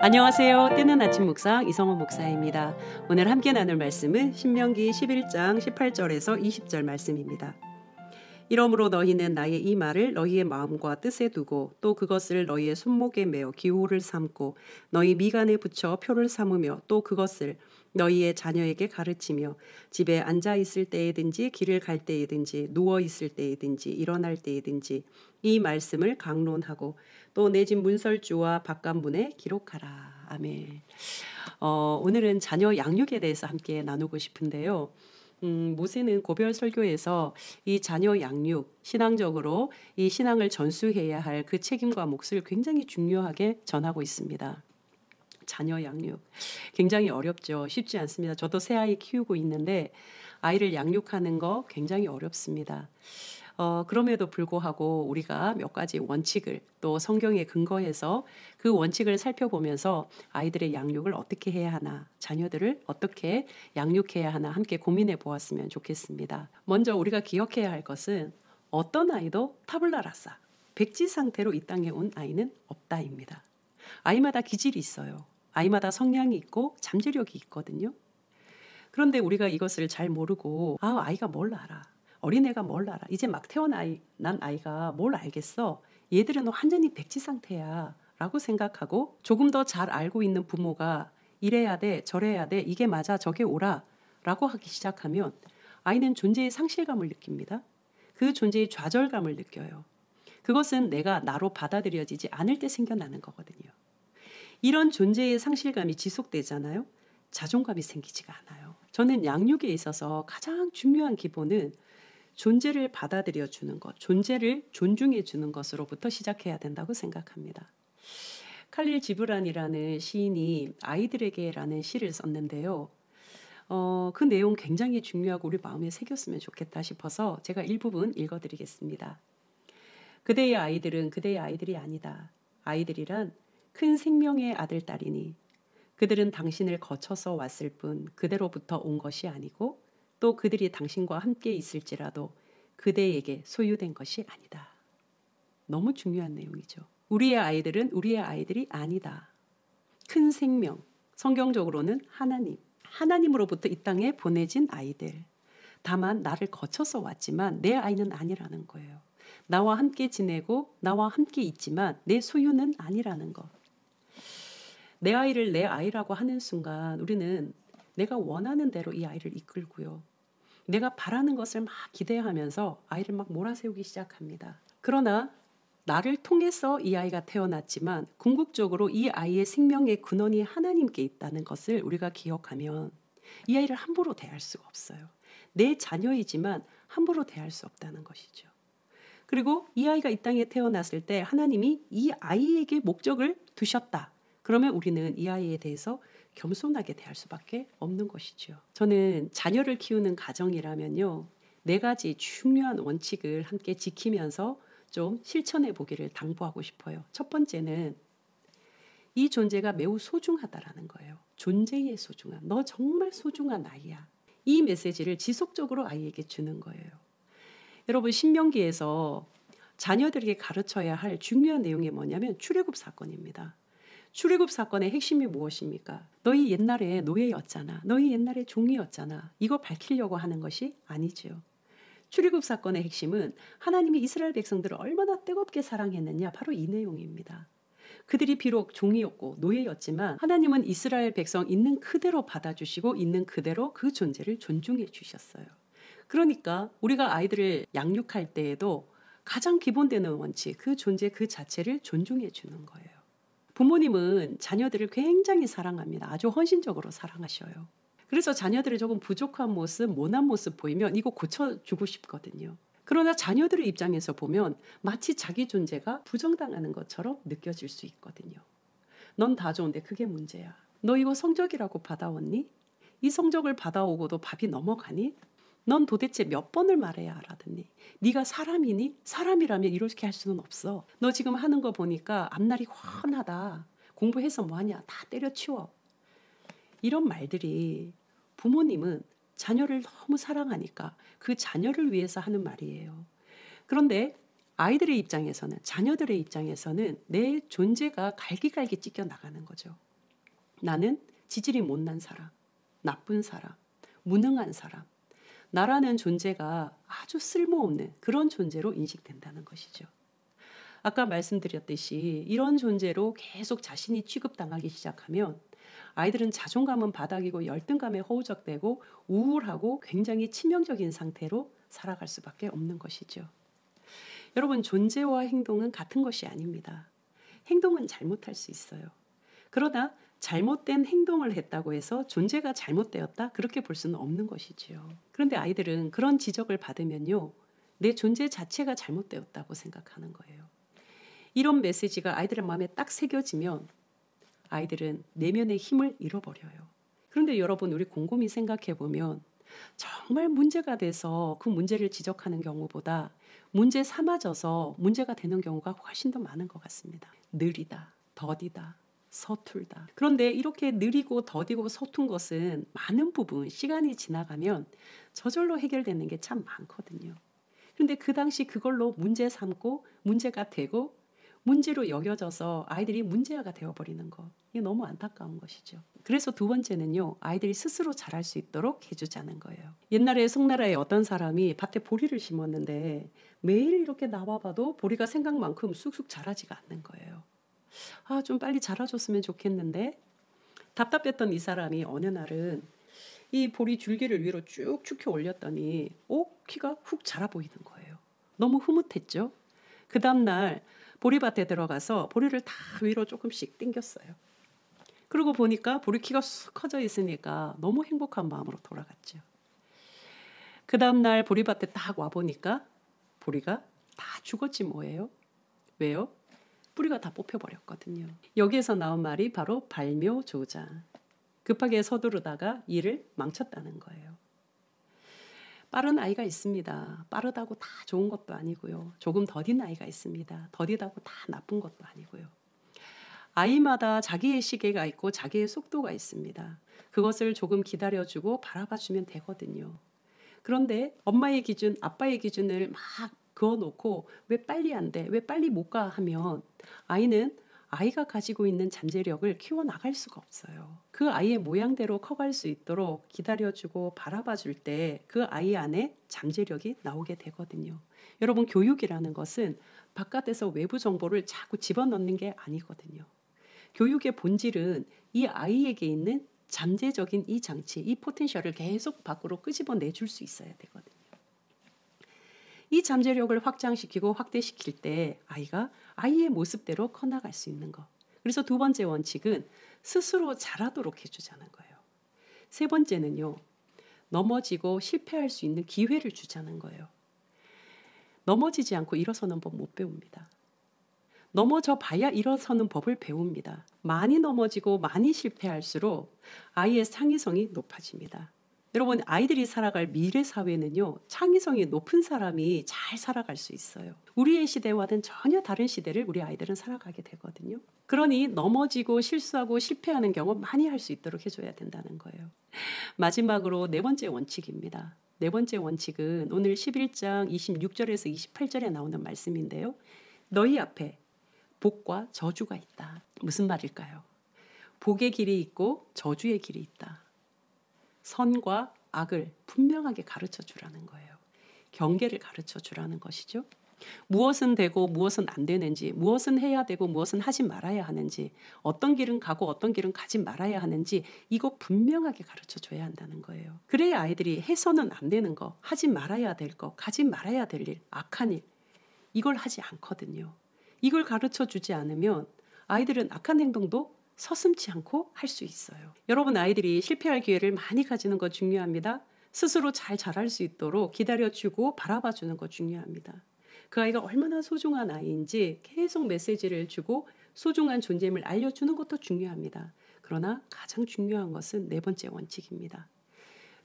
안녕하세요. 뜨는 아침 묵상 이성호 목사입니다. 오늘 함께 나눌 말씀은 신명기 11장 18절에서 20절 말씀입니다. 이러므로 너희는 나의 이 말을 너희의 마음과 뜻에 두고 또 그것을 너희의 손목에 메어 기호를 삼고 너희 미간에 붙여 표를 삼으며 또 그것을 너희의 자녀에게 가르치며 집에 앉아 있을 때에든지 길을 갈 때에든지 누워 있을 때에든지 일어날 때에든지 이 말씀을 강론하고 또 내 집 문설주와 바깥문에 기록하라. 아멘. 오늘은 자녀 양육에 대해서 함께 나누고 싶은데요. 모세는 고별 설교에서 이 자녀 양육, 신앙적으로 이 신앙을 전수해야 할 그 책임과 몫을 굉장히 중요하게 전하고 있습니다. 자녀 양육 굉장히 어렵죠. 쉽지 않습니다. 저도 새 아이 키우고 있는데 아이를 양육하는 거 굉장히 어렵습니다. 그럼에도 불구하고 우리가 몇 가지 원칙을 또 성경에 근거해서 그 원칙을 살펴보면서 아이들의 양육을 어떻게 해야 하나, 자녀들을 어떻게 양육해야 하나 함께 고민해 보았으면 좋겠습니다. 먼저 우리가 기억해야 할 것은 어떤 아이도 타블라라사, 백지 상태로 이 땅에 온 아이는 없다입니다. 아이마다 기질이 있어요. 아이마다 성향이 있고 잠재력이 있거든요. 그런데 우리가 이것을 잘 모르고 아이가 뭘 알아. 어린애가 뭘 알아. 이제 막 태어난 아이가 뭘 알겠어. 얘들은 완전히 백지 상태야 라고 생각하고 조금 더 잘 알고 있는 부모가 이래야 돼 저래야 돼 이게 맞아 저게 옳아 라고 하기 시작하면 아이는 존재의 상실감을 느낍니다. 그 존재의 좌절감을 느껴요. 그것은 내가 나로 받아들여지지 않을 때 생겨나는 거거든요. 이런 존재의 상실감이 지속되잖아요. 자존감이 생기지가 않아요. 저는 양육에 있어서 가장 중요한 기본은 존재를 받아들여 주는 것, 존재를 존중해 주는 것으로부터 시작해야 된다고 생각합니다. 칼릴 지브란이라는 시인이 아이들에게라는 시를 썼는데요. 그 내용 굉장히 중요하고 우리 마음에 새겼으면 좋겠다 싶어서 제가 일부분 읽어드리겠습니다. 그대의 아이들은 그대의 아이들이 아니다. 아이들이란 큰 생명의 아들, 딸이니 그들은 당신을 거쳐서 왔을 뿐 그대로부터 온 것이 아니고 또 그들이 당신과 함께 있을지라도 그대에게 소유된 것이 아니다. 너무 중요한 내용이죠. 우리의 아이들은 우리의 아이들이 아니다. 큰 생명, 성경적으로는 하나님으로부터 이 땅에 보내진 아이들. 다만 나를 거쳐서 왔지만 내 아이는 아니라는 거예요. 나와 함께 지내고 나와 함께 있지만 내 소유는 아니라는 것. 내 아이를 내 아이라고 하는 순간 우리는 내가 원하는 대로 이 아이를 이끌고요. 내가 바라는 것을 막 기대하면서 아이를 막 몰아세우기 시작합니다. 그러나 나를 통해서 이 아이가 태어났지만 궁극적으로 이 아이의 생명의 근원이 하나님께 있다는 것을 우리가 기억하면 이 아이를 함부로 대할 수가 없어요. 내 자녀이지만 함부로 대할 수 없다는 것이죠. 그리고 이 아이가 이 땅에 태어났을 때 하나님이 이 아이에게 목적을 두셨다. 그러면 우리는 이 아이에 대해서 겸손하게 대할 수밖에 없는 것이죠. 저는 자녀를 키우는 가정이라면요. 4가지 중요한 원칙을 함께 지키면서 좀 실천해 보기를 당부하고 싶어요. 첫 번째는 이 존재가 매우 소중하다라는 거예요. 존재의 소중함. 너 정말 소중한 아이야. 이 메시지를 지속적으로 아이에게 주는 거예요. 여러분 신명기에서 자녀들에게 가르쳐야 할 중요한 내용이 뭐냐면 출애굽 사건입니다. 출애굽 사건의 핵심이 무엇입니까? 너희 옛날에 노예였잖아. 너희 옛날에 종이었잖아. 이거 밝히려고 하는 것이 아니죠. 출애굽 사건의 핵심은 하나님이 이스라엘 백성들을 얼마나 뜨겁게 사랑했느냐 바로 이 내용입니다. 그들이 비록 종이었고 노예였지만 하나님은 이스라엘 백성 있는 그대로 받아주시고 있는 그대로 그 존재를 존중해 주셨어요. 그러니까 우리가 아이들을 양육할 때에도 가장 기본되는 원칙, 그 존재 그 자체를 존중해 주는 거예요. 부모님은 자녀들을 굉장히 사랑합니다. 아주 헌신적으로 사랑하셔요. 그래서 자녀들이 조금 부족한 모습, 모난 모습 보이면 이거 고쳐주고 싶거든요. 그러나 자녀들의 입장에서 보면 마치 자기 존재가 부정당하는 것처럼 느껴질 수 있거든요. 넌 다 좋은데 그게 문제야. 너 이거 성적이라고 받아왔니? 이 성적을 받아오고도 밥이 넘어가니? 넌 도대체 몇 번을 말해야 알아듣니? 네가 사람이니? 사람이라면 이렇게 할 수는 없어. 너 지금 하는 거 보니까 앞날이 훤하다. 공부해서 뭐하냐? 다 때려치워. 이런 말들이 부모님은 자녀를 너무 사랑하니까 그 자녀를 위해서 하는 말이에요. 그런데 아이들의 입장에서는, 자녀들의 입장에서는 내 존재가 갈기갈기 찢겨 나가는 거죠. 나는 지질이 못난 사람, 나쁜 사람, 무능한 사람, 나라는 존재가 아주 쓸모없는 그런 존재로 인식된다는 것이죠. 아까 말씀드렸듯이 이런 존재로 계속 자신이 취급당하기 시작하면 아이들은 자존감은 바닥이고 열등감에 허우적대고 우울하고 굉장히 치명적인 상태로 살아갈 수밖에 없는 것이죠. 여러분, 존재와 행동은 같은 것이 아닙니다. 행동은 잘못할 수 있어요. 그러나 잘못된 행동을 했다고 해서 존재가 잘못되었다? 그렇게 볼 수는 없는 것이지요. 그런데 아이들은 그런 지적을 받으면요, 내 존재 자체가 잘못되었다고 생각하는 거예요. 이런 메시지가 아이들의 마음에 딱 새겨지면 아이들은 내면의 힘을 잃어버려요. 그런데 여러분, 우리 곰곰이 생각해 보면 정말 문제가 돼서 그 문제를 지적하는 경우보다 문제 삼아져서 문제가 되는 경우가 훨씬 더 많은 것 같습니다. 느리다, 더디다, 서툴다. 그런데 이렇게 느리고 더디고 서툰 것은 많은 부분 시간이 지나가면 저절로 해결되는 게 참 많거든요. 그런데 그 당시 그걸로 문제 삼고 문제가 되고 문제로 여겨져서 아이들이 문제아가 되어버리는 것. 이게 너무 안타까운 것이죠. 그래서 두 번째는요, 아이들이 스스로 자랄 수 있도록 해주자는 거예요. 옛날에 송나라에 어떤 사람이 밭에 보리를 심었는데 매일 이렇게 나와봐도 보리가 생각만큼 쑥쑥 자라지가 않는 거예요. 아, 좀 빨리 자라줬으면 좋겠는데 답답했던 이 사람이 어느 날은 이 보리 줄기를 위로 쭉 축혀 올렸더니 키가 훅 자라 보이는 거예요. 너무 흐뭇했죠. 그 다음날 보리밭에 들어가서 보리를 다 위로 조금씩 당겼어요. 그러고 보니까 보리 키가 쑥 커져 있으니까 너무 행복한 마음으로 돌아갔죠. 그 다음날 보리밭에 딱 와보니까 보리가 다 죽었지 뭐예요. 왜요? 뿌리가 다 뽑혀버렸거든요. 여기에서 나온 말이 바로 발묘조자. 급하게 서두르다가 일을 망쳤다는 거예요. 빠른 아이가 있습니다. 빠르다고 다 좋은 것도 아니고요. 조금 더딘 아이가 있습니다. 더디다고 다 나쁜 것도 아니고요. 아이마다 자기의 시계가 있고 자기의 속도가 있습니다. 그것을 조금 기다려주고 바라봐주면 되거든요. 그런데 엄마의 기준, 아빠의 기준을 막 그어놓고 왜 빨리 안 돼? 왜 빨리 못 가? 하면 아이는 아이가 가지고 있는 잠재력을 키워나갈 수가 없어요. 그 아이의 모양대로 커갈 수 있도록 기다려주고 바라봐줄 때 그 아이 안에 잠재력이 나오게 되거든요. 여러분, 교육이라는 것은 바깥에서 외부 정보를 자꾸 집어넣는 게 아니거든요. 교육의 본질은 이 아이에게 있는 잠재적인 이 장치, 이 포텐셜을 계속 밖으로 끄집어내줄 수 있어야 되거든요. 이 잠재력을 확장시키고 확대시킬 때 아이가 아이의 모습대로 커나갈 수 있는 것. 그래서 두 번째 원칙은 스스로 잘하도록 해주자는 거예요. 세 번째는요, 넘어지고 실패할 수 있는 기회를 주자는 거예요. 넘어지지 않고 일어서는 법 못 배웁니다. 넘어져 봐야 일어서는 법을 배웁니다. 많이 넘어지고 많이 실패할수록 아이의 창의성이 높아집니다. 여러분, 아이들이 살아갈 미래 사회는요, 창의성이 높은 사람이 잘 살아갈 수 있어요. 우리의 시대와는 전혀 다른 시대를 우리 아이들은 살아가게 되거든요. 그러니 넘어지고 실수하고 실패하는 경우 많이 할 수 있도록 해줘야 된다는 거예요. 마지막으로 네 번째 원칙입니다. 네 번째 원칙은 오늘 11장 26절에서 28절에 나오는 말씀인데요. 너희 앞에 복과 저주가 있다. 무슨 말일까요? 복의 길이 있고 저주의 길이 있다. 선과 악을 분명하게 가르쳐 주라는 거예요. 경계를 가르쳐 주라는 것이죠. 무엇은 되고 무엇은 안 되는지, 무엇은 해야 되고 무엇은 하지 말아야 하는지, 어떤 길은 가고 어떤 길은 가지 말아야 하는지 이거 분명하게 가르쳐 줘야 한다는 거예요. 그래야 아이들이 해서는 안 되는 거, 하지 말아야 될 거, 가지 말아야 될 일, 악한 일, 이걸 하지 않거든요. 이걸 가르쳐 주지 않으면 아이들은 악한 행동도 서슴지 않고 할 수 있어요. 여러분, 아이들이 실패할 기회를 많이 가지는 거 중요합니다. 스스로 잘 자랄 수 있도록 기다려주고 바라봐주는 거 중요합니다. 그 아이가 얼마나 소중한 아이인지 계속 메시지를 주고 소중한 존재임을 알려주는 것도 중요합니다. 그러나 가장 중요한 것은 네 번째 원칙입니다.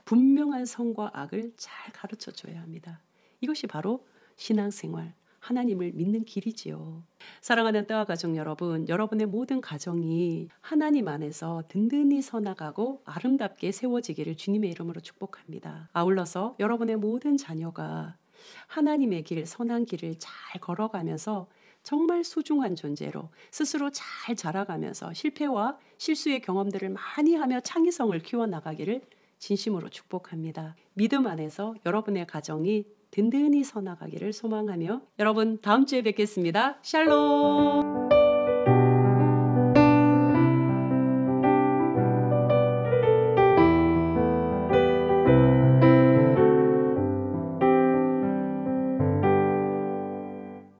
분명한 선과 악을 잘 가르쳐 줘야 합니다. 이것이 바로 신앙생활, 하나님을 믿는 길이지요. 사랑하는 따와 가족 여러분, 여러분의 모든 가정이 하나님 안에서 든든히 서나가고 아름답게 세워지기를 주님의 이름으로 축복합니다. 아울러서 여러분의 모든 자녀가 하나님의 길, 선한 길을 잘 걸어가면서 정말 소중한 존재로 스스로 잘 자라가면서 실패와 실수의 경험들을 많이 하며 창의성을 키워나가기를 진심으로 축복합니다. 믿음 안에서 여러분의 가정이 든든히 서나가기를 소망하며 여러분 다음 주에 뵙겠습니다. 샬롬.